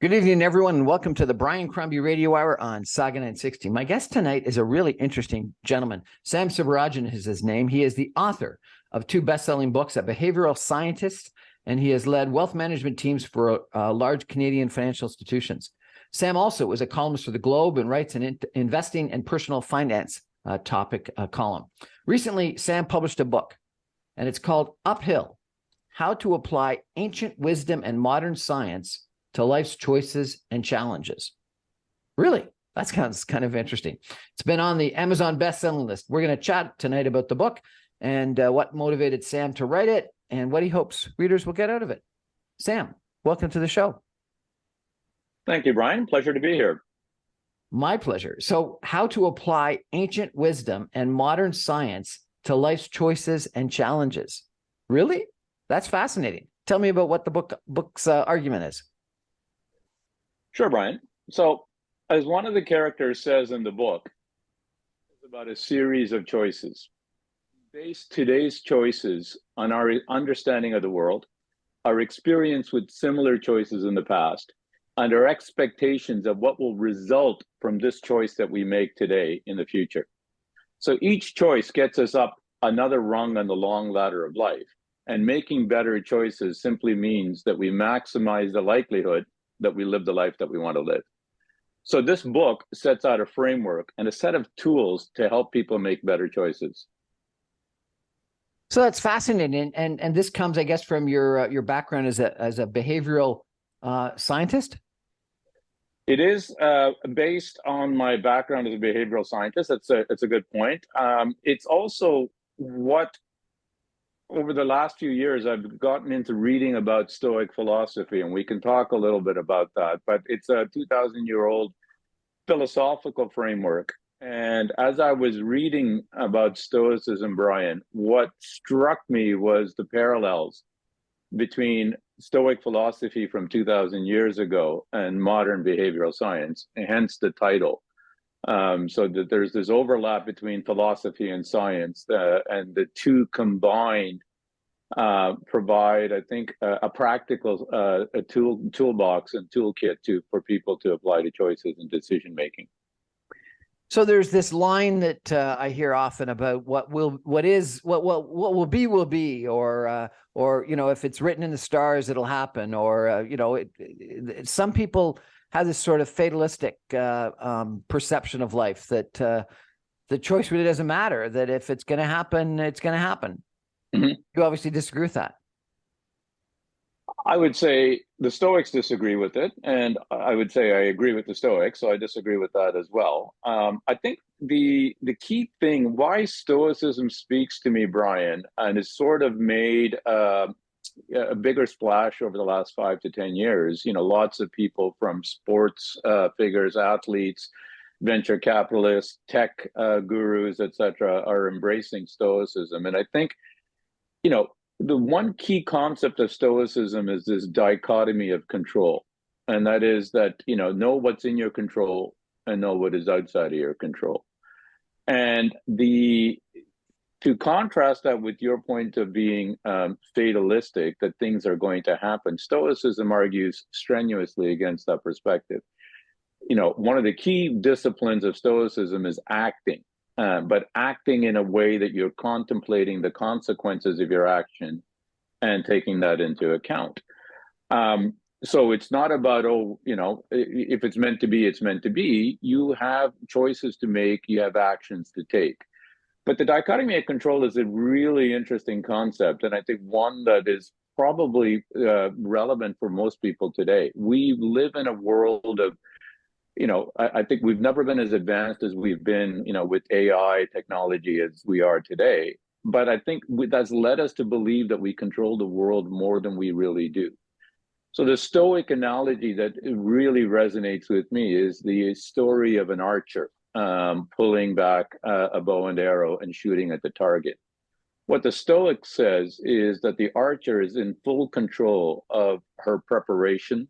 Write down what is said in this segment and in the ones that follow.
Good evening, everyone, and welcome to the Brian Crombie Radio Hour on Saga 960. My guest tonight is a really interesting gentleman. Sam Sivarajan is his name. He is the author of two best-selling books, a behavioral scientist, and he has led wealth management teams for large Canadian financial institutions. Sam also is a columnist for The Globe and writes an investing and personal finance topic column. Recently, Sam published a book, and it's called Uphill: How to Apply Ancient Wisdom and Modern Science to Life's Choices and Challenges. Really, that's kind of interesting. It's been on the Amazon best-selling list. We're going to chat tonight about the book and what motivated Sam to write it and what he hopes readers will get out of it. Sam, welcome to the show. Thank you, Brian. Pleasure to be here. My pleasure. So, how to apply ancient wisdom and modern science to life's choices and challenges. Really? That's fascinating. Tell me about what the book's argument is. Sure, Brian. So, as one of the characters says in the book, it's about a series of choices. Base today's choices on our understanding of the world, our experience with similar choices in the past, and our expectations of what will result from this choice that we make today in the future. So each choice gets us up another rung on the long ladder of life, and making better choices simply means that we maximize the likelihood that we live the life that we want to live. So this book sets out a framework and a set of tools to help people make better choices. So that's fascinating, and this comes, I guess, from your background as a behavioral scientist. It is based on my background as a behavioral scientist. That's a good point. It's also what, over the last few years, I've gotten into reading about Stoic philosophy, and we can talk a little bit about that. But it's a 2,000-year-old philosophical framework. And as I was reading about Stoicism, Brian, what struck me was the parallels between Stoic philosophy from 2,000 years ago and modern behavioral science, and hence the title. So that there's this overlap between philosophy and science, and the two combined provide, I think, a practical toolbox and toolkit for people to apply to choices and decision making. So there's this line that I hear often about what will be will be, or if it's written in the stars, it'll happen, or some people have this sort of fatalistic perception of life that the choice really doesn't matter, that if it's going to happen, it's going to happen. Mm-hmm. You obviously disagree with that. I would say the Stoics disagree with it, and I would say I agree with the Stoics, so I disagree with that as well. I think the key thing, why Stoicism speaks to me, Brian, and has sort of made a bigger splash over the last 5 to 10 years. Lots of people from sports figures, athletes, venture capitalists, tech gurus, etc., are embracing Stoicism. And I think, the one key concept of Stoicism is this dichotomy of control. And that is that, know what's in your control and know what is outside of your control. And to contrast that with your point of being fatalistic, that things are going to happen, Stoicism argues strenuously against that perspective. One of the key disciplines of Stoicism is acting, but acting in a way that you're contemplating the consequences of your action and taking that into account. So it's not about, if it's meant to be, it's meant to be. You have choices to make, you have actions to take. But the dichotomy of control is a really interesting concept, and I think one that is probably relevant for most people today. We live in a world of, I think we've never been as advanced as we've been, with AI technology as we are today. But I think that's led us to believe that we control the world more than we really do. So the Stoic analogy that really resonates with me is the story of an archer pulling back a bow and arrow and shooting at the target. What the Stoic says is that the archer is in full control of her preparation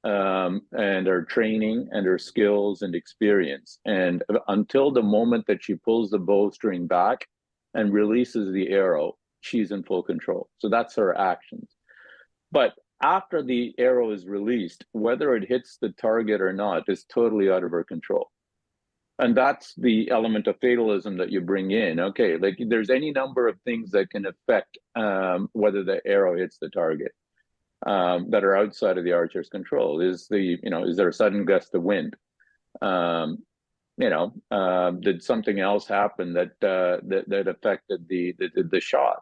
and her training and her skills and experience. And until the moment that she pulls the bowstring back and releases the arrow, she's in full control. So that's her actions. But after the arrow is released, whether it hits the target or not is totally out of our control. And that's the element of fatalism that you bring in. Okay, like there's any number of things that can affect whether the arrow hits the target that are outside of the archer's control. Is there a sudden gust of wind? Did something else happen that affected the shot?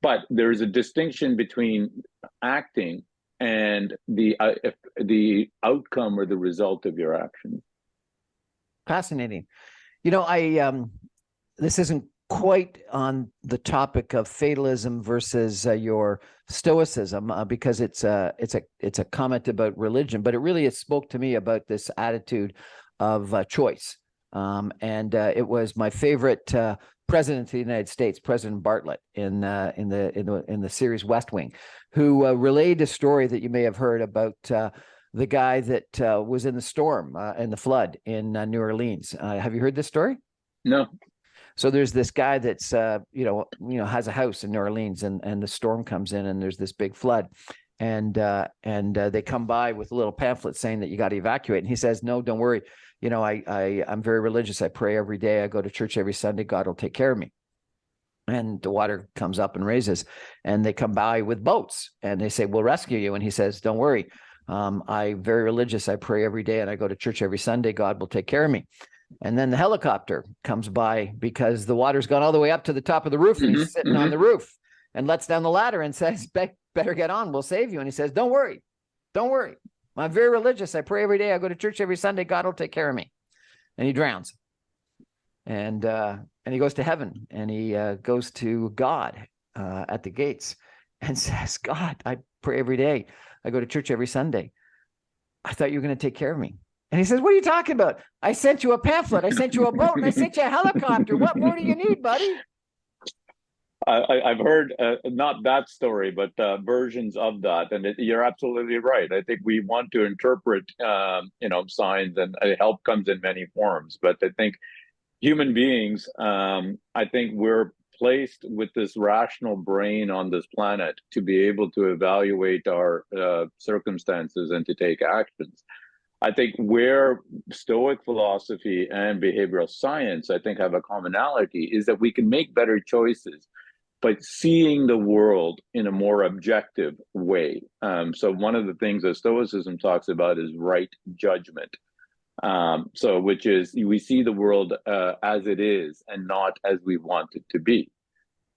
But there's a distinction between acting and the outcome or the result of your action. Fascinating. This isn't quite on the topic of fatalism versus your stoicism because it's a comment about religion, but it spoke to me about this attitude of choice. It was my favorite president of the United States, President Bartlett, in the series West Wing, who relayed a story that you may have heard about the guy that was in the storm and the flood in New Orleans. Have you heard this story? No. So there's this guy that's has a house in New Orleans, and the storm comes in, and there's this big flood, and they come by with a little pamphlet saying that you got to evacuate, and he says, "No, don't worry. I'm very religious. I pray every day. I go to church every Sunday. God will take care of me." And the water comes up and raises, and they come by with boats, and they say, "We'll rescue you." And he says, "Don't worry. I'm very religious. I pray every day, and I go to church every Sunday. God will take care of me." And then the helicopter comes by because the water's gone all the way up to the top of the roof, and he's sitting on the roof and lets down the ladder and says, "Better get on. We'll save you." And he says, "Don't worry. Don't worry. I'm very religious. I pray every day. I go to church every Sunday. God will take care of me." And he drowns. And he goes to heaven, and he goes to God at the gates and says, "God, I pray every day. I go to church every Sunday. I thought you were going to take care of me." And he says, "What are you talking about? I sent you a pamphlet. I sent you a boat. And I sent you a helicopter. What more do you need, buddy?" I've heard not that story, but versions of that, and you're absolutely right. I think we want to interpret, signs, and help comes in many forms. But I think human beings, I think we're placed with this rational brain on this planet to be able to evaluate our circumstances and to take actions. I think where Stoic philosophy and behavioral science, I think, have a commonality is that we can make better choices by seeing the world in a more objective way. So one of the things that Stoicism talks about is right judgment. Which is we see the world as it is and not as we want it to be.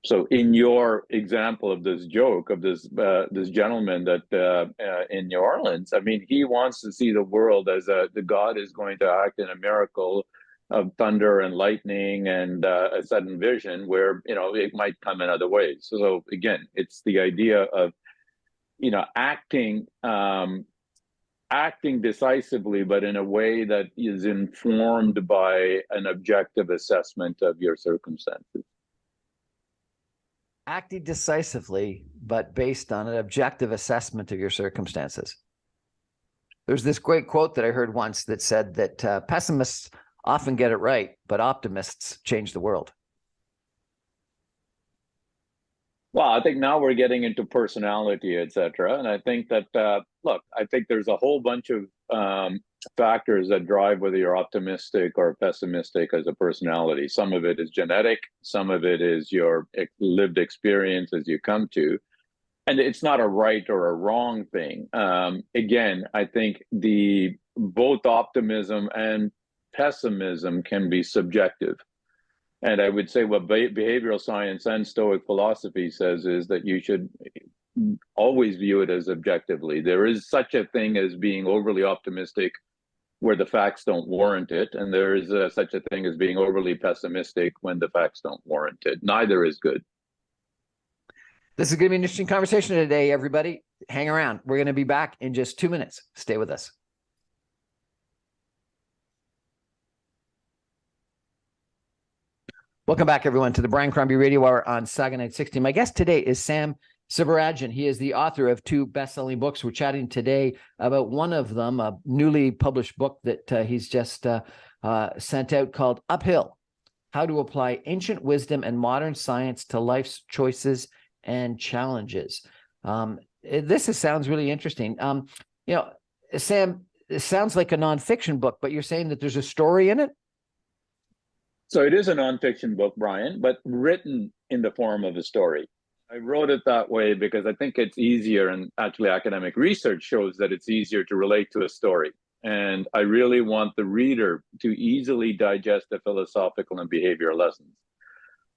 So in your example of this joke of this gentleman that in New Orleans, I mean, he wants to see the world as the God is going to act in a miracle of thunder and lightning and a sudden vision where, it might come in other ways. So again, it's the idea of, acting decisively, but in a way that is informed by an objective assessment of your circumstances. Acting decisively, but based on an objective assessment of your circumstances. There's this great quote that I heard once that said that pessimists often get it right, but optimists change the world. Well, I think now we're getting into personality, et cetera. And I think that, I think there's a whole bunch of factors that drive whether you're optimistic or pessimistic as a personality. Some of it is genetic. Some of it is your lived experience as you come to. And it's not a right or a wrong thing. Again, I think both optimism and pessimism can be subjective. And I would say what behavioral science and Stoic philosophy says is that you should always view it as objectively. There is such a thing as being overly optimistic where the facts don't warrant it. And there is such a thing as being overly pessimistic when the facts don't warrant it. Neither is good. This is going to be an interesting conversation today, everybody. Hang around. We're going to be back in just 2 minutes. Stay with us. Welcome back, everyone, to the Brian Crombie Radio Hour on Saga 960. My guest today is Sam Sivarajan. He is the author of 2 best-selling books. We're chatting today about one of them, a newly published book that he's just sent out called Uphill: How to Apply Ancient Wisdom and Modern Science to Life's Choices and Challenges. Sounds really interesting. You know, Sam, it sounds like a nonfiction book, but you're saying that there's a story in it? So it is a nonfiction book, Brian, but written in the form of a story. I wrote it that way because I think it's easier, and actually, academic research shows that it's easier to relate to a story. And I really want the reader to easily digest the philosophical and behavioral lessons.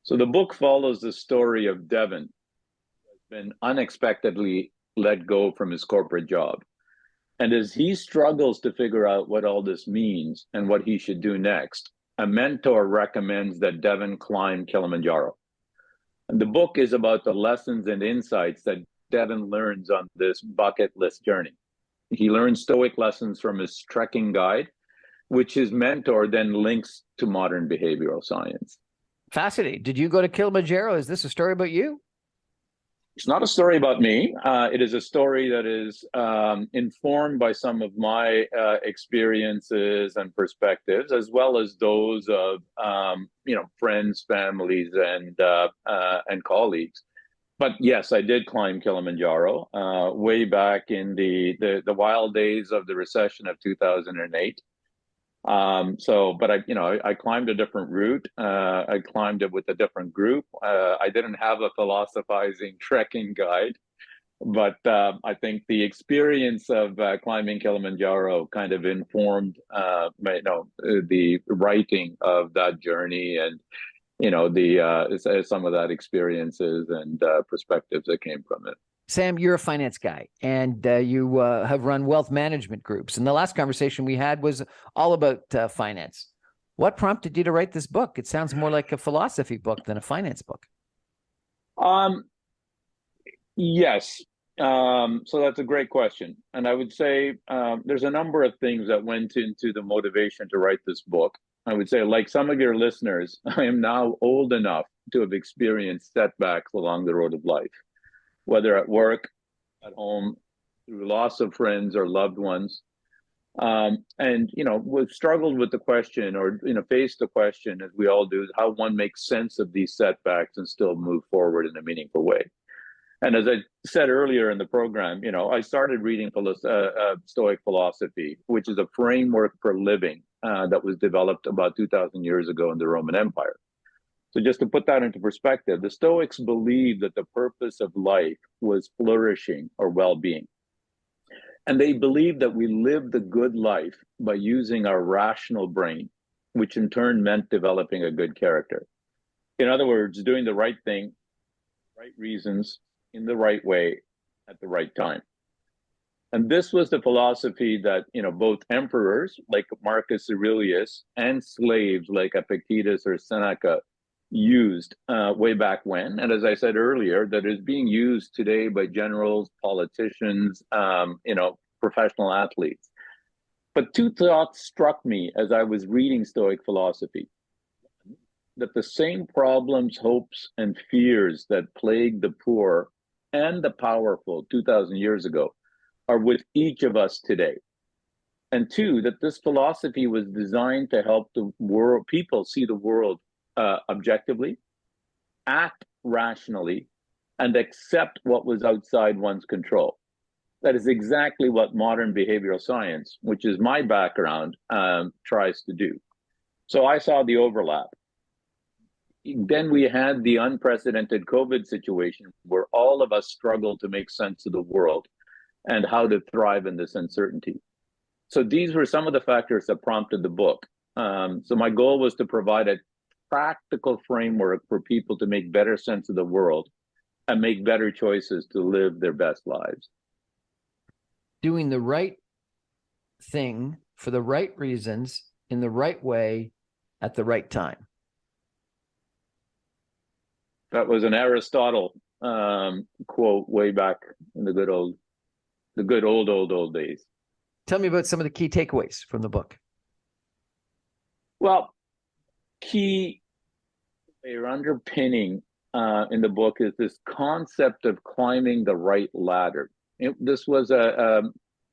So the book follows the story of Devin, who has been unexpectedly let go from his corporate job. And as he struggles to figure out what all this means and what he should do next, a mentor recommends that Devin climb Kilimanjaro. And the book is about the lessons and insights that Devin learns on this bucket list journey. He learns Stoic lessons from his trekking guide, which his mentor then links to modern behavioral science. Fascinating. Did you go to Kilimanjaro? Is this a story about you? It's not a story about me. It is a story that is informed by some of my experiences and perspectives, as well as those of friends, families, and colleagues. But yes, I did climb Kilimanjaro way back in the wild days of the recession of 2008. But I climbed a different route. I climbed it with a different group. I didn't have a philosophizing trekking guide, but I think the experience of climbing Kilimanjaro kind of informed, the writing of that journey, and some of that experiences and perspectives that came from it. Sam, you're a finance guy, and you have run wealth management groups. And the last conversation we had was all about finance. What prompted you to write this book? It sounds more like a philosophy book than a finance book. Yes. So that's a great question. And I would say there's a number of things that went into the motivation to write this book. I would say, like some of your listeners, I am now old enough to have experienced setbacks along the road of life, whether at work, at home, through loss of friends or loved ones. We've struggled with the question, or, faced the question, as we all do, how one makes sense of these setbacks and still move forward in a meaningful way. And as I said earlier in the program, I started reading Stoic philosophy, which is a framework for living that was developed about 2,000 years ago in the Roman Empire. So just to put that into perspective, the Stoics believed that the purpose of life was flourishing or well-being. And they believed that we lived a good life by using our rational brain, which in turn meant developing a good character. In other words, doing the right thing, right reasons, in the right way, at the right time. And this was the philosophy that, both emperors like Marcus Aurelius and slaves like Epictetus or Seneca used way back when. And as I said earlier, that is being used today by generals, politicians, professional athletes. But two thoughts struck me as I was reading Stoic philosophy: that the same problems, hopes, and fears that plagued the poor and the powerful 2,000 years ago are with each of us today. And two, that this philosophy was designed to help the world, people see the world objectively, act rationally, and accept what was outside one's control. That is exactly what modern behavioral science, which is my background, tries to do. So I saw the overlap. Then we had the unprecedented COVID situation where all of us struggled to make sense of the world and how to thrive in this uncertainty. So these were some of the factors that prompted the book. So my goal was to provide a practical framework for people to make better sense of the world and make better choices to live their best lives. Doing the right thing for the right reasons, in the right way, at the right time. That was an Aristotle quote way back in the good old days. Tell me about some of the key takeaways from the book. Well, key or underpinning in the book is this concept of climbing the right ladder. This was a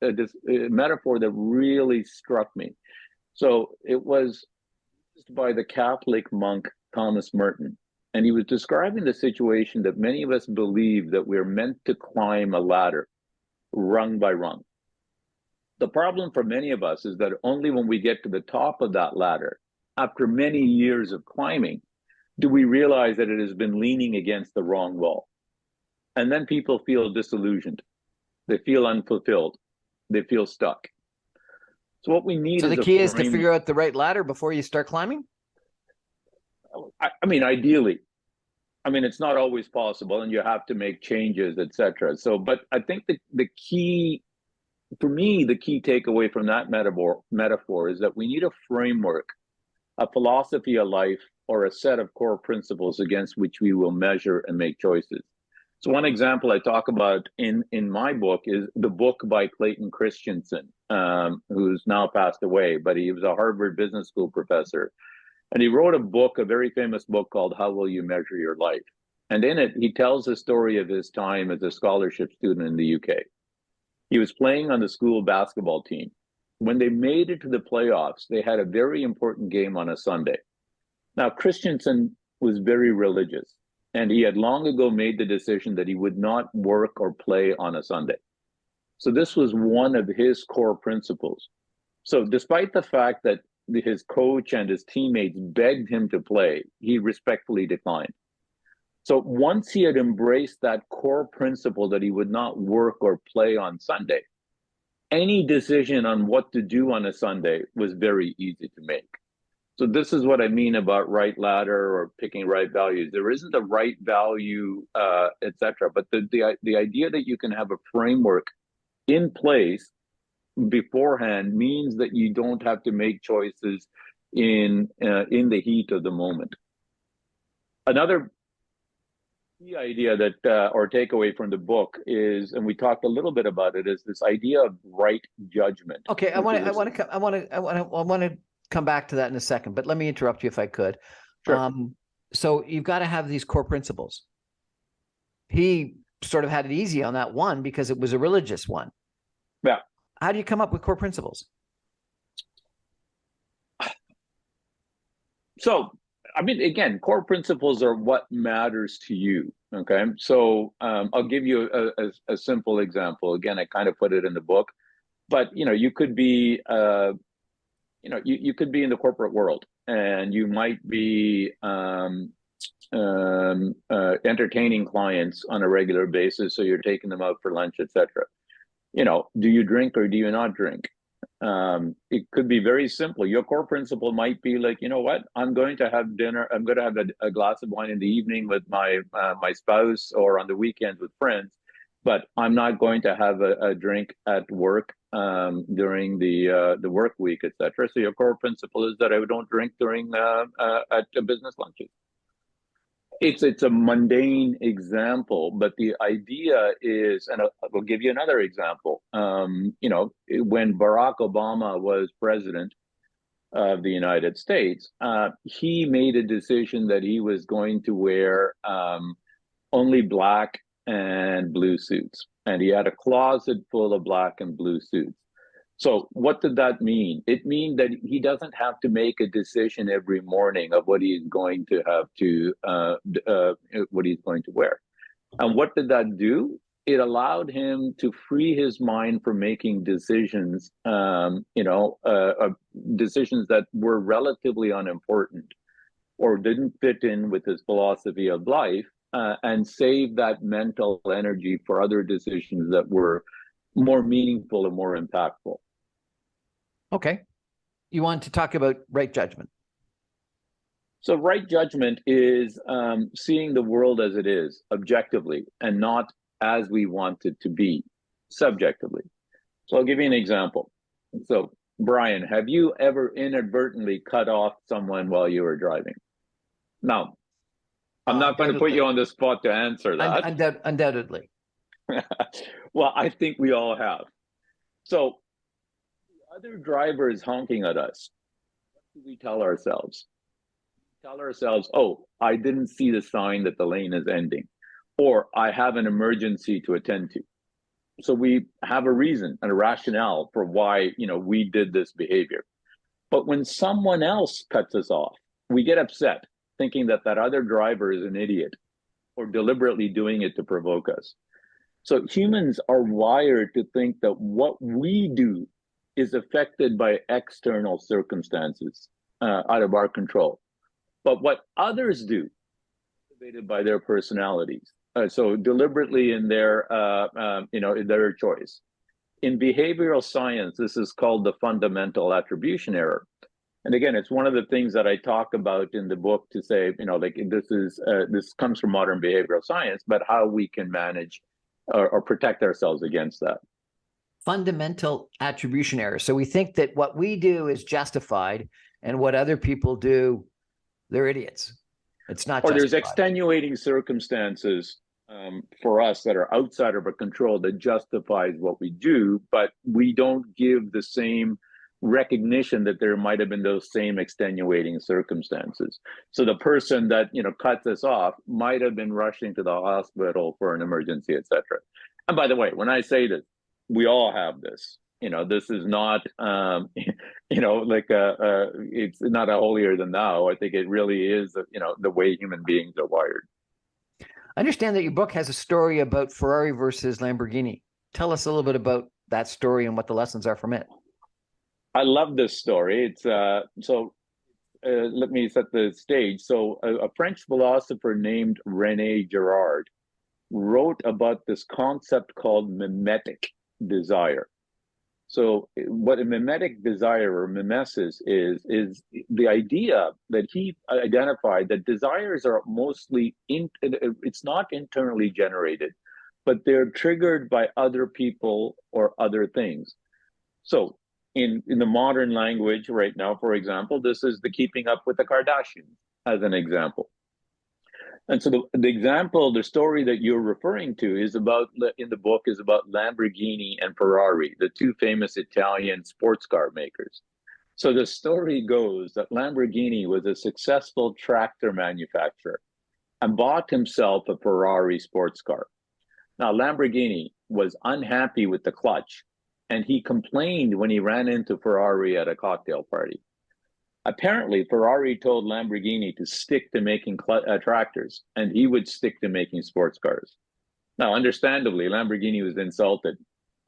metaphor that really struck me. So it was used by the Catholic monk Thomas Merton. And he was describing the situation that many of us believe that we're meant to climb a ladder, rung by rung. The problem for many of us is that only when we get to the top of that ladder, after many years of climbing, do we realize that it has been leaning against the wrong wall. And then people feel disillusioned. They feel unfulfilled. They feel stuck. So what we need So is the a key is to frame. figure out the right ladder before you start climbing? I mean, ideally. I mean, it's not always possible, and you have to make changes, etc. So, but I think the key, for me, the key takeaway from that metaphor is that we need a framework, a philosophy of life, or a set of core principles against which we will measure and make choices. So one example I talk about in my book is the book by Clayton Christensen, who's now passed away, but he was a Harvard Business School professor. And he wrote a book, a very famous book called How Will You Measure Your Life? And in it, he tells the story of his time as a scholarship student in the UK. He was playing on the school basketball team. When they made it to the playoffs, they had a very important game on a Sunday. Now, Christensen was very religious, and he had long ago made the decision that he would not work or play on a Sunday. So this was one of his core principles. So despite the fact that his coach and his teammates begged him to play, he respectfully declined. So once he had embraced that core principle that he would not work or play on Sunday, any decision on what to do on a Sunday was very easy to make. So this is what I mean about right ladder or picking right values. There isn't a right value, etc. But the idea that you can have a framework in place beforehand means that you don't have to make choices in the heat of the moment. Another key idea that or takeaway from the book is, and we talked a little bit about it, is this idea of right judgment. Okay, I want to come back to that in a second, but let me interrupt you if I could. Sure. So you've got to have these core principles. He sort of had it easy on that one because it was a religious one. Yeah. How do you come up with core principles? So, I mean, again, core principles are what matters to you. Okay. So I'll give you a simple example. Again, I kind of put it in the book, but you could be, you could be in the corporate world and you might be entertaining clients on a regular basis. So you're taking them out for lunch, etc. Do you drink or do you not drink? It could be very simple. Your core principle might be like, you know what? I'm going to have dinner. I'm going to have a glass of wine in the evening with my spouse or on the weekends with friends, but I'm not going to have a drink at work during the work week, etc. So your core principle is that I don't drink during at business lunches. It's a mundane example, but the idea is, and I'll give you another example. When Barack Obama was president of the United States, he made a decision that he was going to wear only black and blue suits, and he had a closet full of black and blue suits. So what did that mean? It means that he doesn't have to make a decision every morning of what he's going to have to, what he's going to wear. And what did that do? It allowed him to free his mind from making decisions, decisions that were relatively unimportant or didn't fit in with his philosophy of life, and save that mental energy for other decisions that were more meaningful and more impactful. Okay. You want to talk about right judgment. So right judgment is seeing the world as it is, objectively, and not as we want it to be, subjectively. So I'll give you an example. So, Brian, have you ever inadvertently cut off someone while you were driving? Now, I'm not going to put you on the spot to answer that. Undoubtedly. Well, I think we all have. So the other driver is honking at us. What do we tell ourselves? We tell ourselves, oh, I didn't see the sign that the lane is ending, or I have an emergency to attend to. So we have a reason and a rationale for why, we did this behavior. But when someone else cuts us off, we get upset thinking that that other driver is an idiot or deliberately doing it to provoke us. So humans are wired to think that what we do is affected by external circumstances out of our control. But what others do is motivated by their personalities. So deliberately in their, in their choice. In behavioral science, this is called the fundamental attribution error. And again, it's one of the things that I talk about in the book to say, like this comes from modern behavioral science, but how we can manage or protect ourselves against that. Fundamental attribution error. So we think that what we do is justified, and what other people do, they're idiots. It's not. Or there's extenuating circumstances for us that are outside of our control that justifies what we do, but we don't give the same recognition that there might have been those same extenuating circumstances. So the person that cuts us off might have been rushing to the hospital for an emergency, etc. And by the way, when I say this, we all have this. This is not it's not a holier than thou. I think it really is the way human beings are wired. I understand that your book has a story about Ferrari versus Lamborghini. Tell us a little bit about that story and what the lessons are from it. I love this story. It's let me set the stage. So a French philosopher named René Girard wrote about this concept called mimetic desire. So what a mimetic desire or mimesis is the idea that he identified that desires are mostly, it's not internally generated, but they're triggered by other people or other things. So in the modern language right now, for example, this is the keeping up with the Kardashians as an example. And so the story that you're referring to is about, in the book, is about Lamborghini and Ferrari, the two famous Italian sports car makers. So the story goes that Lamborghini was a successful tractor manufacturer and bought himself a Ferrari sports car. Now, Lamborghini was unhappy with the clutch, and he complained when he ran into Ferrari at a cocktail party. Apparently, Ferrari told Lamborghini to stick to making tractors, and he would stick to making sports cars. Now, understandably, Lamborghini was insulted,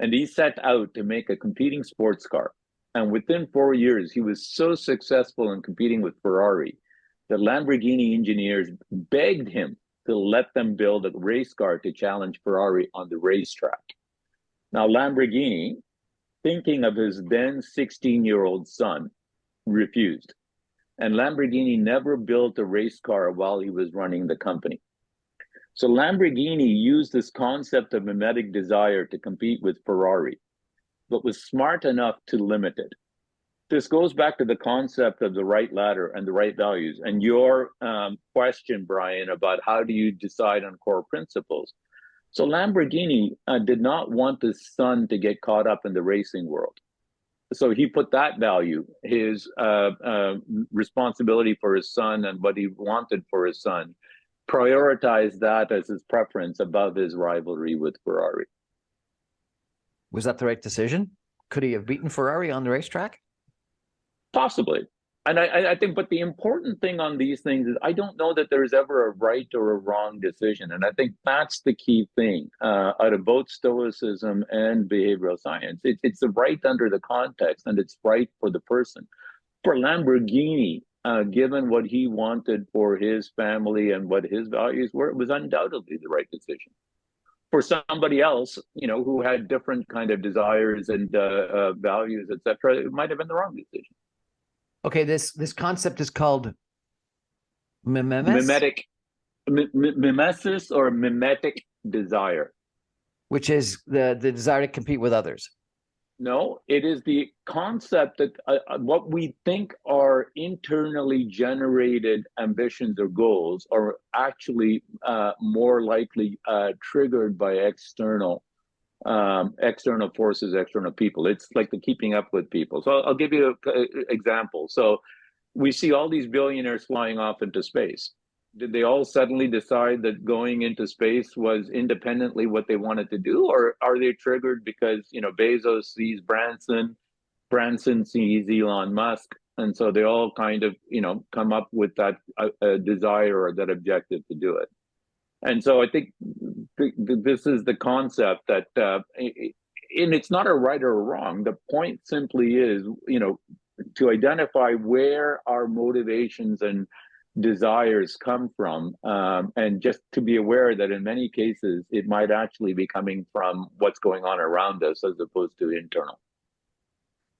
and he set out to make a competing sports car. And within 4 years, he was so successful in competing with Ferrari that Lamborghini engineers begged him to let them build a race car to challenge Ferrari on the racetrack. Now, Lamborghini, thinking of his then 16-year-old son, refused. And Lamborghini never built a race car while he was running the company. So Lamborghini used this concept of mimetic desire to compete with Ferrari, but was smart enough to limit it. This goes back to the concept of the right ladder and the right values. And your question, Brian, about how do you decide on core principles? So Lamborghini did not want his son to get caught up in the racing world. So he put that value, his responsibility for his son and what he wanted for his son, prioritized that as his preference above his rivalry with Ferrari. Was that the right decision? Could he have beaten Ferrari on the racetrack? Possibly. And I think, but the important thing on these things is I don't know that there's ever a right or a wrong decision. And I think that's the key thing out of both Stoicism and behavioral science. It's the right under the context, and it's right for the person. For Lamborghini, given what he wanted for his family and what his values were, it was undoubtedly the right decision. For somebody else, who had different kind of desires and values, etc., it might have been the wrong decision. Okay, this concept is called mimesis or mimetic desire, which is the desire to compete with others. No, it is the concept that what we think are internally generated ambitions or goals are actually more likely triggered by external forces, external people. It's like the keeping up with people. So I'll give you an example. So we see all these billionaires flying off into space. Did they all suddenly decide that going into space was independently what they wanted to do? Or are they triggered because, Bezos sees Branson sees Elon Musk, And so they all kind of, come up with that desire or that objective to do it. And so I think this is the concept that, and it's not a right or a wrong. The point simply is, to identify where our motivations and desires come from, and just to be aware that in many cases it might actually be coming from what's going on around us as opposed to internal.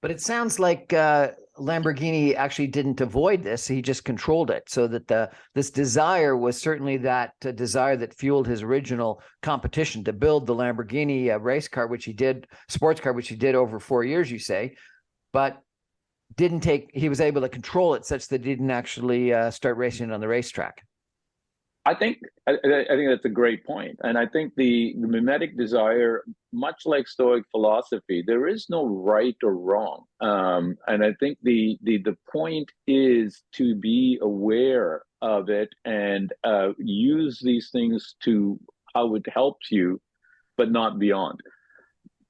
But it sounds like Lamborghini actually didn't avoid this; he just controlled it, so that this desire was certainly that desire that fueled his original competition to build the Lamborghini race car, sports car, which he did over 4 years, you say, but he was able to control it such that he didn't actually start racing on the racetrack. I think that's a great point, and I think the mimetic desire, much like Stoic philosophy, there is no right or wrong, and I think the point is to be aware of it and use these things to how it helps you, but not beyond.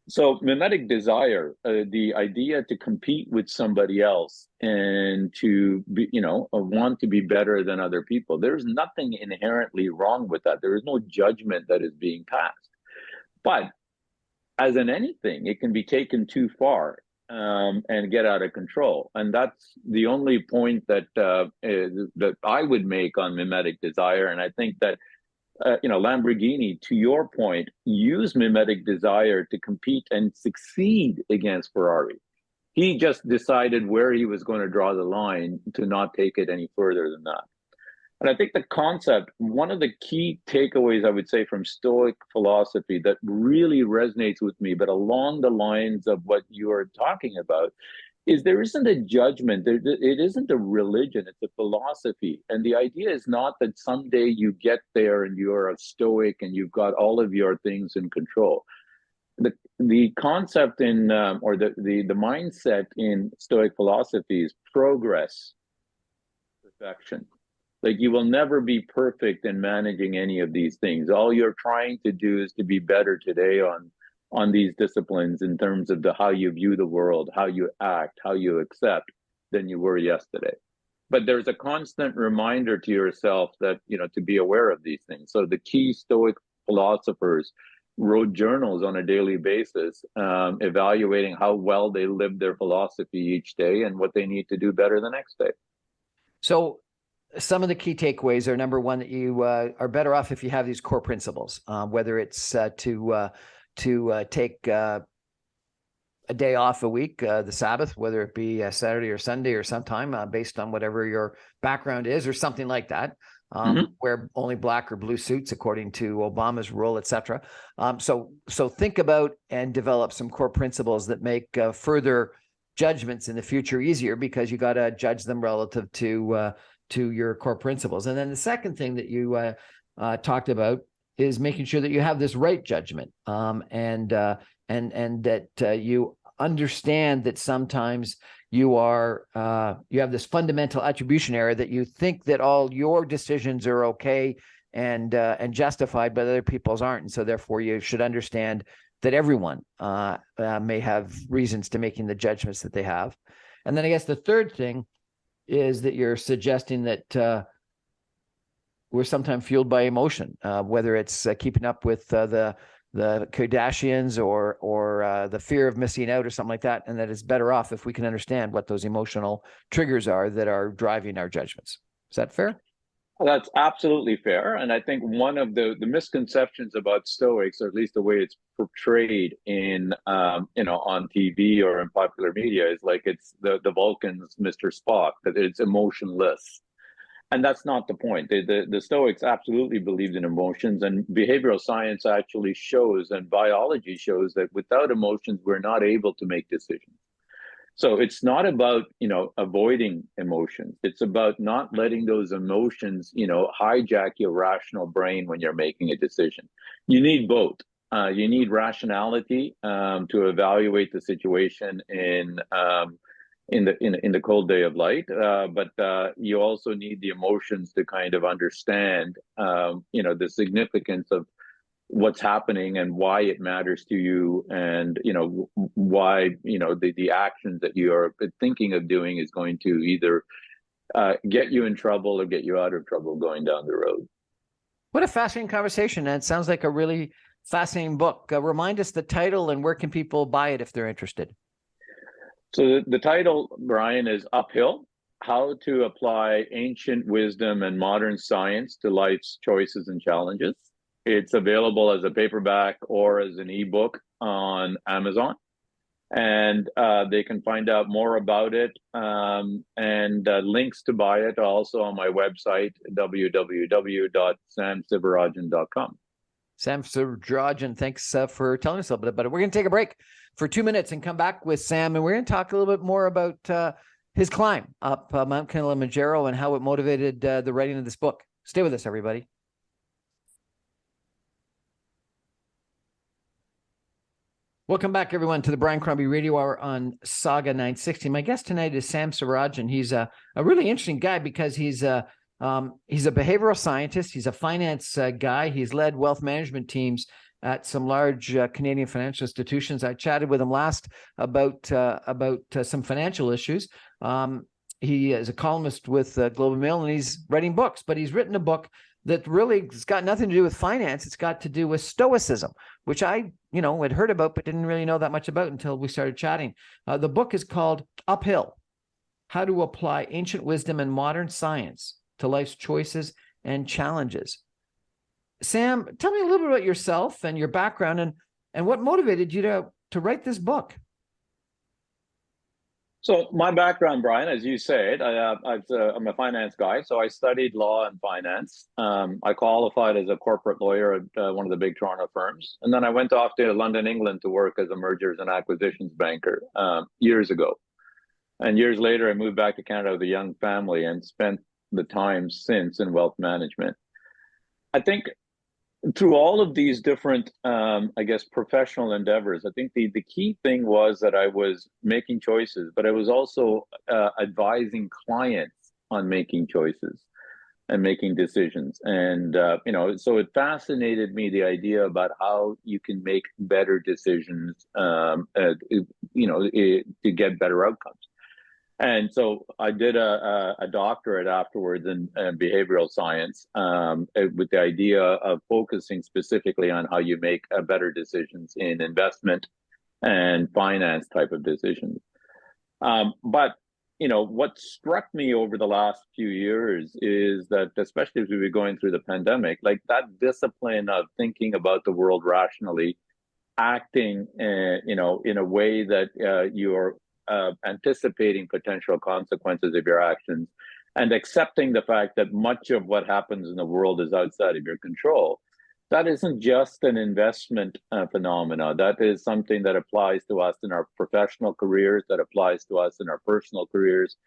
So mimetic desire, the idea to compete with somebody else and to be, want to be better than other people. There's nothing inherently wrong with that. There is no judgment that is being passed. But as in anything, it can be taken too far, and get out of control. And that's the only point that that I would make on mimetic desire. And I think that Lamborghini, to your point, used mimetic desire to compete and succeed against Ferrari. He just decided where he was going to draw the line to not take it any further than that. And I think the concept, one of the key takeaways I would say from Stoic philosophy that really resonates with me, but along the lines of what you are talking about, is there isn't a judgment. It isn't a religion. It's a philosophy. And the idea is not that someday you get there and you're a Stoic and you've got all of your things in control. The concept in, or the mindset in Stoic philosophy is progress, perfection. Like, you will never be perfect in managing any of these things. All you're trying to do is to be better today on these disciplines in terms of how you view the world, how you act, how you accept, than you were yesterday. But there's a constant reminder to yourself that, to be aware of these things. So the key Stoic philosophers wrote journals on a daily basis, evaluating how well they lived their philosophy each day and what they need to do better the next day. So some of the key takeaways are, number one, that you are better off if you have these core principles, whether it's to take a day off a week, the Sabbath, whether it be Saturday or Sunday or sometime, based on whatever your background is, or something like that. Wear only black or blue suits according to Obama's rule, etc. So think about and develop some core principles that make further judgments in the future easier, because you got to judge them relative to your core principles. And then the second thing that you talked about is making sure that you have this right judgment, and that you understand that sometimes you have this fundamental attribution error, that you think that all your decisions are okay and justified, but other people's aren't, and so therefore you should understand that everyone may have reasons to making the judgments that they have. And then I guess the third thing is that you're suggesting that we're sometimes fueled by emotion, whether it's keeping up with the Kardashians or the fear of missing out or something like that, and that it's better off if we can understand what those emotional triggers are that are driving our judgments. Is that fair? Well, that's absolutely fair. And I think one of the misconceptions about Stoics, or at least the way it's portrayed in, on TV or in popular media, is like it's the Vulcans, Mr. Spock, that it's emotionless. And that's not the point. The Stoics absolutely believed in emotions, and behavioral science actually shows, and biology shows, that without emotions, we're not able to make decisions. So it's not about, avoiding emotions. It's about not letting those emotions, hijack your rational brain when you're making a decision. You need both. You need rationality to evaluate the situation in the cold day of light, but you also need the emotions to kind of understand, the significance of what's happening and why it matters to you, and why the actions that you are thinking of doing is going to either get you in trouble or get you out of trouble going down the road. What a fascinating conversation. And it sounds like a really fascinating book. Remind us the title and where can people buy it if they're interested? So the title, Brian, is Uphill: How to Apply Ancient Wisdom and Modern Science to Life's Choices and Challenges. It's available as a paperback or as an ebook on Amazon. And they can find out more about it, and links to buy it also on my website, www.samsivarajan.com. Sam Sivarajan, thanks for telling us a little bit about it. We're going to take a break for 2 minutes and come back with Sam, and we're going to talk a little bit more about his climb up Mount Kilimanjaro and how it motivated the writing of this book. Stay with us, everybody. Welcome back, everyone, to the Brian Crombie Radio Hour on Saga 960. My guest tonight is Sam Sivarajan. He's a really interesting guy because he's a behavioral scientist. He's a finance guy. He's led wealth management teams at some large Canadian financial institutions. I chatted with him last about some financial issues. He is a columnist with Globe and Mail, and he's writing books. But he's written a book that really has got nothing to do with finance. It's got to do with Stoicism, which I had heard about but didn't really know that much about until we started chatting. The book is called Uphill: How to Apply Ancient Wisdom and Modern Science to Life's Choices and Challenges. Sam, tell me a little bit about yourself and your background and what motivated you to write this book. So my background, Brian, as you said, I'm a finance guy. So I studied law and finance. I qualified as a corporate lawyer at one of the big Toronto firms. And then I went off to London, England to work as a mergers and acquisitions banker years ago. And years later, I moved back to Canada with a young family and spent the time since in wealth management. I think through all of these different, professional endeavors, I think the key thing was that I was making choices, but I was also advising clients on making choices and making decisions. And, so it fascinated me, the idea about how you can make better decisions, to get better outcomes. And so I did a doctorate afterwards in behavioral science, with the idea of focusing specifically on how you make better decisions in investment and finance type of decisions. But what struck me over the last few years is that, especially as we were going through the pandemic, like that discipline of thinking about the world rationally, acting, in a way that you're anticipating potential consequences of your actions, and accepting the fact that much of what happens in the world is outside of your control. That isn't just an investment phenomena. That is something that applies to us in our professional careers, that applies to us in our personal careers,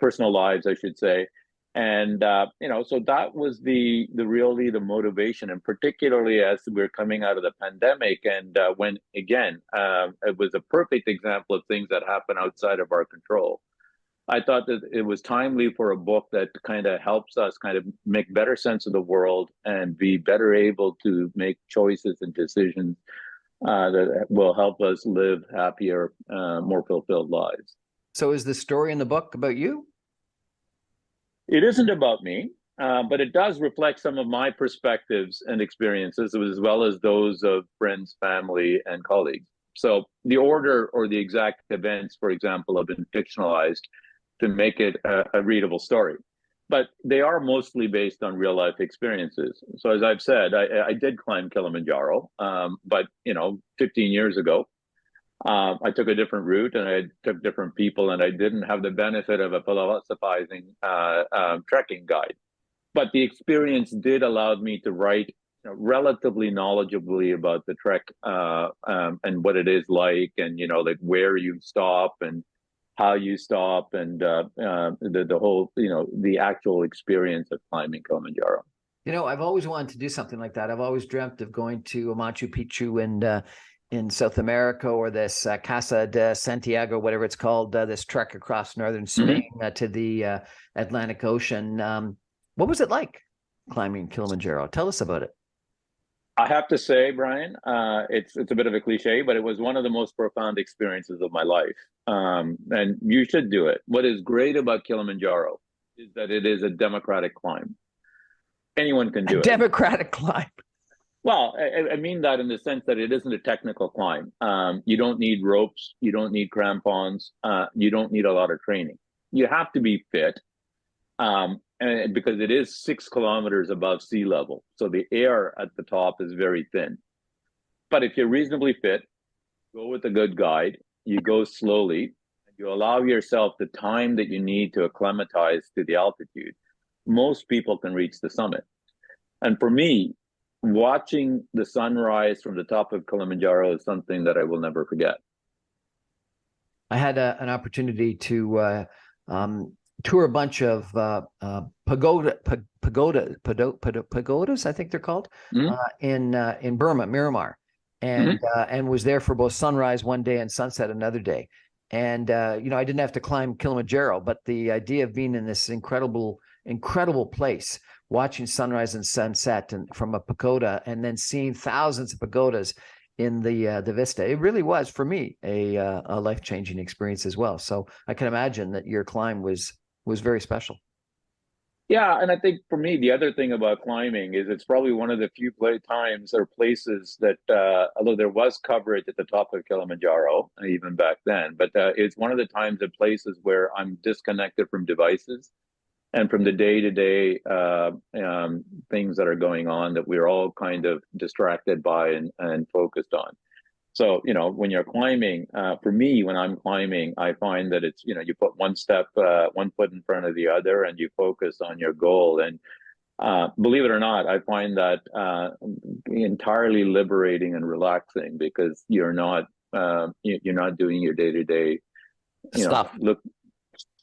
personal lives, I should say. And, so that was the motivation, and particularly as we're coming out of the pandemic, and when, again, it was a perfect example of things that happen outside of our control. I thought that it was timely for a book that kind of helps us kind of make better sense of the world and be better able to make choices and decisions that will help us live happier, more fulfilled lives. So is the story in the book about you? It isn't about me, but it does reflect some of my perspectives and experiences, as well as those of friends, family, and colleagues. So the order or the exact events, for example, have been fictionalized to make it a readable story. But they are mostly based on real life experiences. So as I've said, I did climb Kilimanjaro, but 15 years ago. I took a different route, and I took different people, and I didn't have the benefit of a philosophizing trekking guide. But the experience did allow me to write relatively knowledgeably about the trek, and what it is like, and like where you stop and how you stop, and the whole the actual experience of climbing Kilimanjaro. I've always wanted to do something like that. I've always dreamt of going to Machu Picchu and in South America, or this Casa de Santiago, whatever it's called, this trek across northern Spain to the Atlantic Ocean. What was it like climbing Kilimanjaro? Tell us about it. I have to say, Brian, it's a bit of a cliche, but it was one of the most profound experiences of my life. And you should do it. What is great about Kilimanjaro is that it is a democratic climb. Anyone can A do it. democratic climb. Well, I mean that in the sense that it isn't a technical climb. You don't need ropes, you don't need crampons, you don't need a lot of training. You have to be fit, and because it is 6 kilometers above sea level, so the air at the top is very thin. But if you're reasonably fit, go with a good guide. You go slowly, and you allow yourself the time that you need to acclimatize to the altitude. Most people can reach the summit. And for me, watching the sunrise from the top of Kilimanjaro is something that I will never forget. I had an opportunity to tour a bunch of pagodas, I think they're called, in Burma, Myanmar, and was there for both sunrise one day and sunset another day. And I didn't have to climb Kilimanjaro, but the idea of being in this incredible place, watching sunrise and sunset and from a pagoda, and then seeing thousands of pagodas in the vista, it really was for me a life-changing experience as well. So I can imagine that your climb was very special. Yeah, and I think for me, the other thing about climbing is it's probably one of the few times or places that, although there was coverage at the top of Kilimanjaro, even back then, but it's one of the times and places where I'm disconnected from devices and from the day-to-day things that are going on that we're all kind of distracted by and focused on. So, when you're climbing, for me, when I'm climbing, I find that it's, you put one foot in front of the other, and you focus on your goal. And believe it or not, I find that entirely liberating and relaxing, because you're not doing your day-to-day stuff.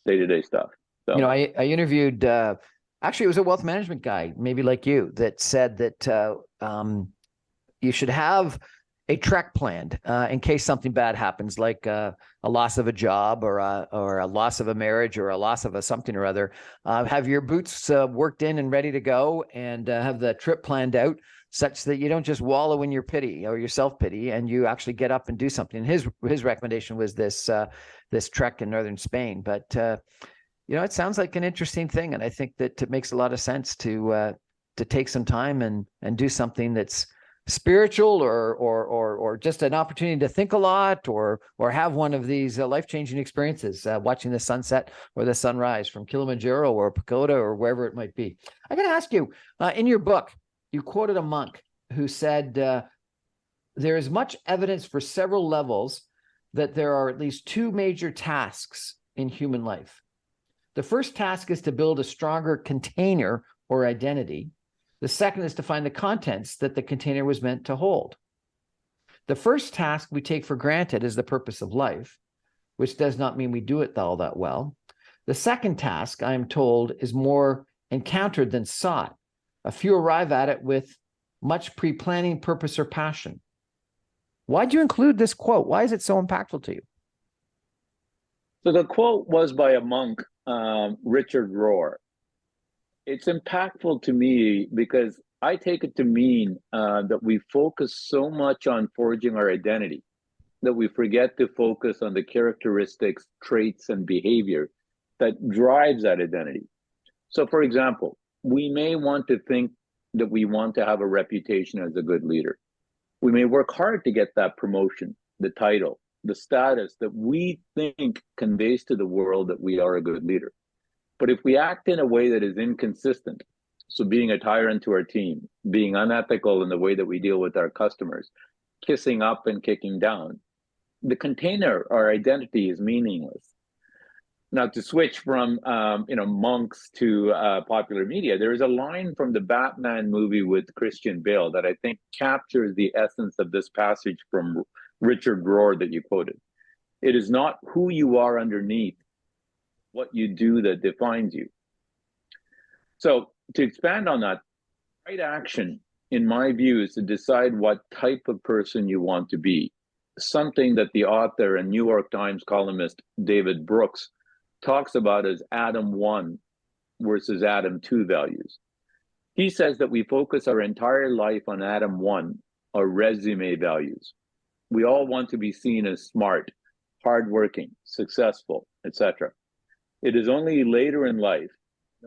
Day-to-day stuff. So, I interviewed, actually, it was a wealth management guy, maybe like you, that said that you should have a trek planned in case something bad happens, like a loss of a job or a loss of a marriage or a loss of a something or other. Have your boots worked in and ready to go, and have the trip planned out such that you don't just wallow in your pity or your self-pity, and you actually get up and do something. His recommendation was this trek in northern Spain. But it sounds like an interesting thing, and I think that it makes a lot of sense to take some time and do something that's spiritual or just an opportunity to think a lot, or have one of these life-changing experiences, watching the sunset or the sunrise from Kilimanjaro or Pagoda or wherever it might be. I got to ask you, in your book, you quoted a monk who said, there is much evidence for several levels that there are at least two major tasks in human life. The first task is to build a stronger container or identity. The second is to find the contents that the container was meant to hold. The first task we take for granted is the purpose of life, which does not mean we do it all that well. The second task, I am told, is more encountered than sought. A few arrive at it with much pre-planning, purpose, or passion. Why'd you include this quote? Why is it so impactful to you? So the quote was by a monk, Richard Rohr. It's impactful to me because I take it to mean that we focus so much on forging our identity that we forget to focus on the characteristics, traits, and behavior that drives that identity. So, for example, we may want to think that we want to have a reputation as a good leader. We may work hard to get that promotion, the title, the status that we think conveys to the world that we are a good leader. But if we act in a way that is inconsistent, so being a tyrant to our team, being unethical in the way that we deal with our customers, kissing up and kicking down, the container, our identity, is meaningless. Now, to switch from monks to popular media, there is a line from the Batman movie with Christian Bale that I think captures the essence of this passage from Richard Rohr that you quoted. It is not who you are underneath what you do that defines you. So to expand on that, right action, in my view, is to decide what type of person you want to be. Something that the author and New York Times columnist David Brooks talks about as Adam 1 versus Adam 2 values. He says that we focus our entire life on Adam 1, our resume values. We all want to be seen as smart, hardworking, successful, etc. It is only later in life,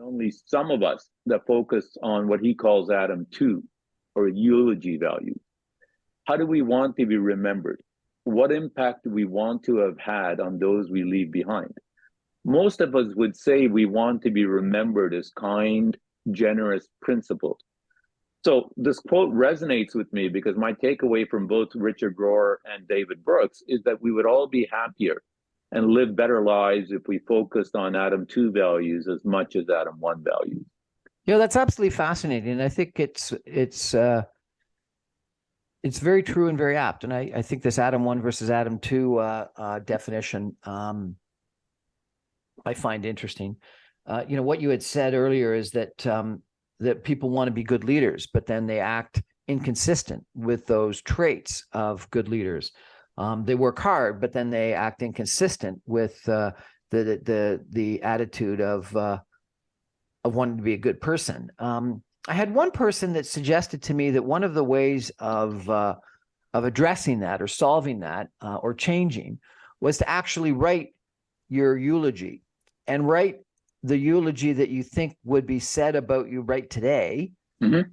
only some of us, that focus on what he calls Adam 2, or eulogy values. How do we want to be remembered? What impact do we want to have had on those we leave behind? Most of us would say we want to be remembered as kind, generous, principled. So this quote resonates with me because my takeaway from both Richard Rohr and David Brooks is that we would all be happier and live better lives if we focused on Adam 2 values as much as Adam 1 values. That's absolutely fascinating. I think it's very true and very apt. And I think this Adam 1 versus Adam 2 definition I find interesting. What you had said earlier is that that people want to be good leaders, but then they act inconsistent with those traits of good leaders. They work hard, but then they act inconsistent with the attitude of wanting to be a good person. I had one person that suggested to me that one of the ways of addressing that or solving that or changing was to actually write your eulogy and write the eulogy that you think would be said about you right today, mm-hmm.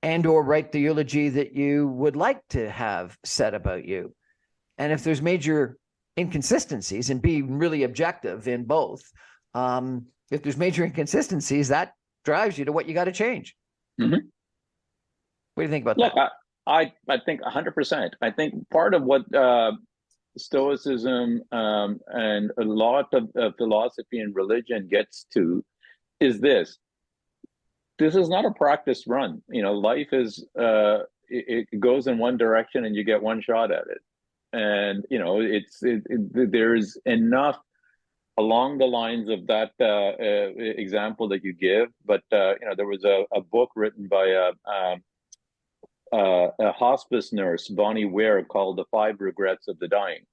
and or write the eulogy that you would like to have said about you. And if there's major inconsistencies, and be really objective in both, if there's major inconsistencies, that drives you to what you got to change. Mm-hmm. What do you think about that? Look, I think 100%. I think part of what Stoicism and a lot of philosophy and religion gets to is this. This is not a practice run. Life is, it goes in one direction and you get one shot at it. And, there's enough along the lines of that example that you give. But, there was a book written by a hospice nurse, Bonnie Ware, called The 5 Regrets of the Dying.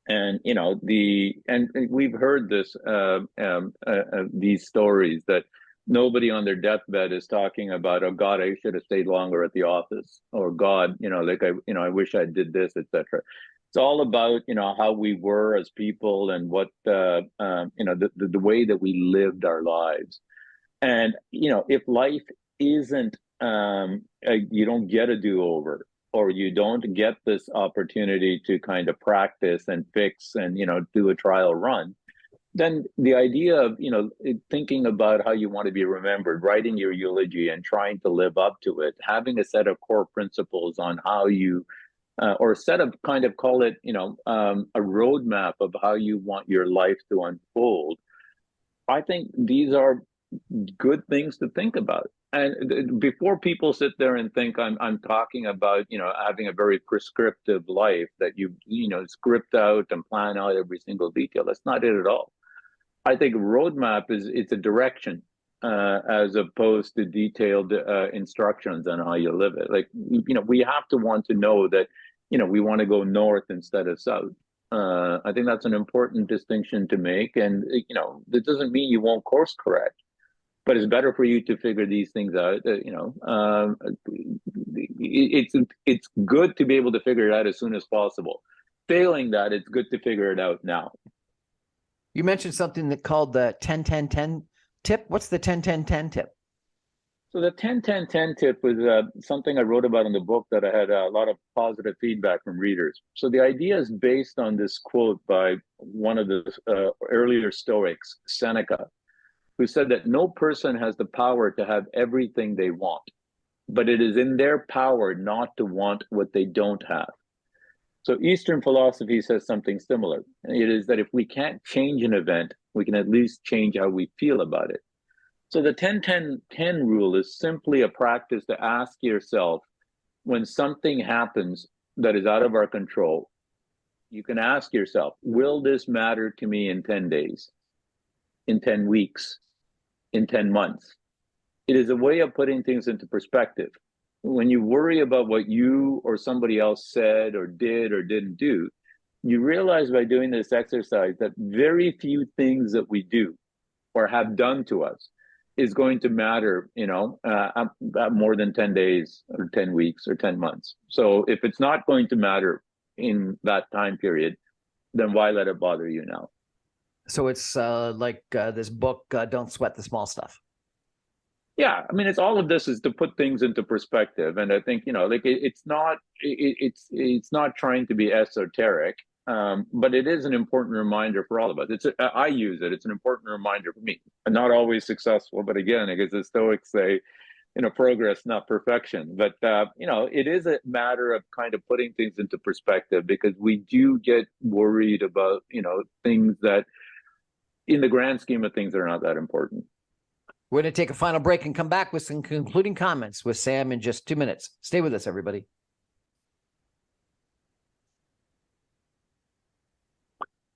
And, and we've heard this, these stories that nobody on their deathbed is talking about, oh God, I should have stayed longer at the office, or God, I wish I did this, etc. It's all about, how we were as people and what, the way that we lived our lives. And, if life isn't, you don't get a do-over, or you don't get this opportunity to kind of practice and fix and, do a trial run, then the idea of, thinking about how you want to be remembered, writing your eulogy and trying to live up to it, having a set of core principles on how you, or a set of kind of, call it, a roadmap of how you want your life to unfold. I think these are good things to think about. And before people sit there and think I'm talking about, having a very prescriptive life that you script out and plan out every single detail. That's not it at all. I think roadmap it's a direction as opposed to detailed instructions on how you live it. Like, we have to want to know that, we want to go north instead of south. I think that's an important distinction to make. And, that doesn't mean you won't course correct. But it's better for you to figure these things out. It's good to be able to figure it out as soon as possible. Failing that, it's good to figure it out now. You mentioned something that called the 10-10-10 tip. What's the 10-10-10 tip? So the 10-10-10 tip was something I wrote about in the book that I had a lot of positive feedback from readers. So the idea is based on this quote by one of the earlier Stoics, Seneca, who said that no person has the power to have everything they want, but it is in their power not to want what they don't have. So Eastern philosophy says something similar. It is that if we can't change an event, we can at least change how we feel about it. So the 10-10-10 rule is simply a practice to ask yourself, when something happens that is out of our control, you can ask yourself, will this matter to me in 10 days, in 10 weeks, in 10 months? It is a way of putting things into perspective. When you worry about what you or somebody else said or did or didn't do, you realize by doing this exercise that very few things that we do or have done to us is going to matter, more than 10 days or 10 weeks or 10 months. So if it's not going to matter in that time period, then why let it bother you now? So it's like this book, Don't Sweat the Small Stuff. Yeah, I mean, it's all of this is to put things into perspective, and I think it's not trying to be esoteric, but it is an important reminder for all of us. I use it; it's an important reminder for me. I'm not always successful, but again, as the Stoics say, progress, not perfection. But it is a matter of kind of putting things into perspective, because we do get worried about things that, in the grand scheme of things, are not that important. We're going to take a final break and come back with some concluding comments with Sam in just 2 minutes. Stay with us, everybody.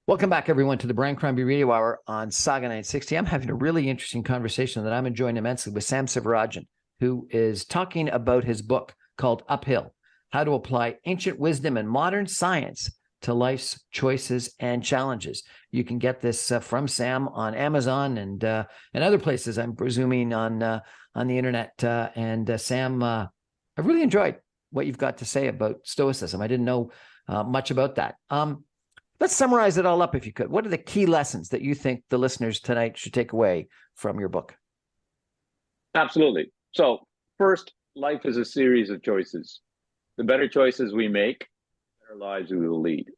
Welcome back, everyone, to the Brian Crombie Radio Hour on Saga 960. I'm having a really interesting conversation that I'm enjoying immensely with Sam Sivarajan, who is talking about his book called Uphill: How to Apply Ancient Wisdom and Modern Science to Life's Choices and Challenges. You can get this from Sam on Amazon and other places, I'm presuming, on the internet. Sam, I've really enjoyed what you've got to say about Stoicism. I didn't know much about that. Let's summarize it all up, if you could. What are the key lessons that you think the listeners tonight should take away from your book? Absolutely. So first, life is a series of choices. The better choices we make, the better lives we will lead.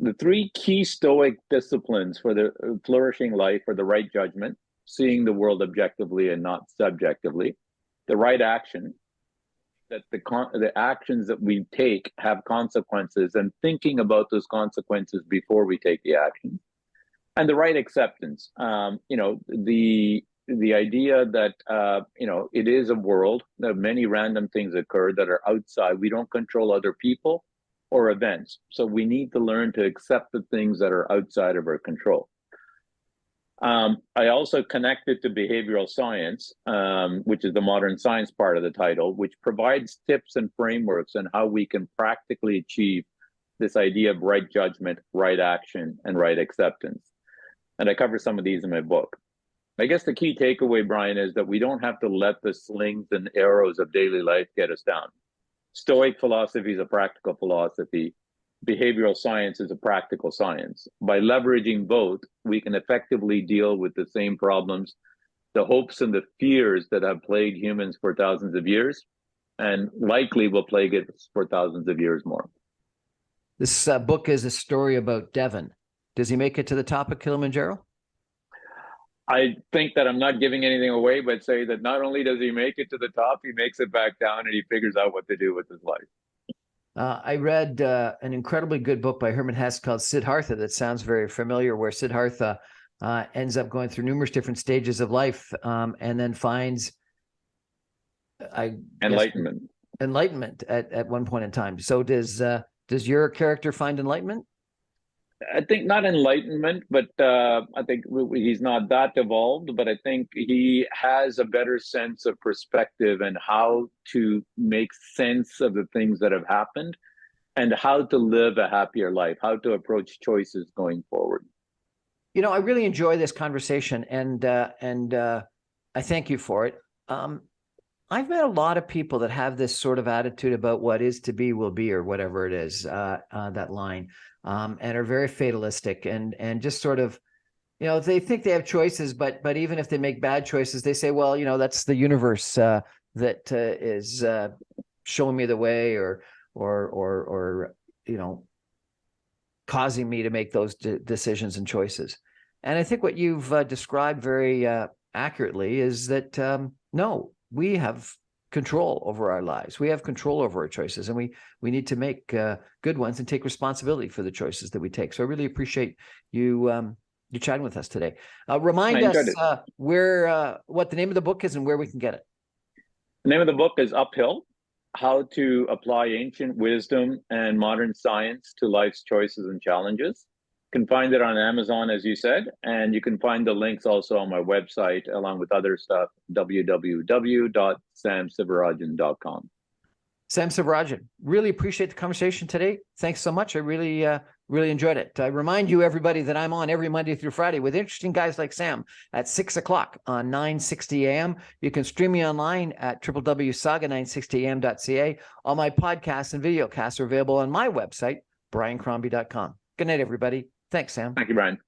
The three key Stoic disciplines for the flourishing life are the right judgment, seeing the world objectively and not subjectively; the right action, that the actions that we take have consequences, and thinking about those consequences before we take the action; and the right acceptance. The idea that it is a world that many random things occur that are outside. We don't control other people or events, so we need to learn to accept the things that are outside of our control. I also connected to behavioral science, which is the modern science part of the title, which provides tips and frameworks on how we can practically achieve this idea of right judgment, right action, and right acceptance. And I cover some of these in my book. I guess the key takeaway, Brian, is that we don't have to let the slings and arrows of daily life get us down. Stoic philosophy is a practical philosophy. Behavioral science is a practical science. By leveraging both, we can effectively deal with the same problems, the hopes and the fears that have plagued humans for thousands of years, and likely will plague us for thousands of years more. This book is a story about Devon. Does he make it to the top of Kilimanjaro? I think that I'm not giving anything away, but say that not only does he make it to the top, he makes it back down, and he figures out what to do with his life. I read an incredibly good book by Herman Hesse called Siddhartha that sounds very familiar, where Siddhartha ends up going through numerous different stages of life and then finds enlightenment at one point in time. So does your character find enlightenment? I think not enlightenment, but I think he's not that evolved, but I think he has a better sense of perspective and how to make sense of the things that have happened and how to live a happier life, how to approach choices going forward. I really enjoy this conversation, and I thank you for it. I've met a lot of people that have this sort of attitude about what is to be will be, or whatever it is, that line, and are very fatalistic and just sort of, they think they have choices, but even if they make bad choices, they say, well, that's the universe that is showing me the way, or causing me to make those decisions and choices. And I think what you've described very accurately is that no, we have control over our lives. We have control over our choices, and we need to make good ones and take responsibility for the choices that we take. So I really appreciate you chatting with us today. Remind us what the name of the book is and where we can get it. The name of the book is Uphill: How to Apply Ancient Wisdom and Modern Science to Life's Choices and Challenges. You can find it on Amazon, as you said, and you can find the links also on my website, along with other stuff, www.samsivarajan.com. Sam Sivarajan, really appreciate the conversation today. Thanks so much. I really enjoyed it. I remind you, everybody, that I'm on every Monday through Friday with interesting guys like Sam at 6 o'clock on 960 AM. You can stream me online at www.saga960am.ca. All my podcasts and video casts are available on my website, briancrombie.com. Good night, everybody. Thanks, Sam. Thank you, Brian.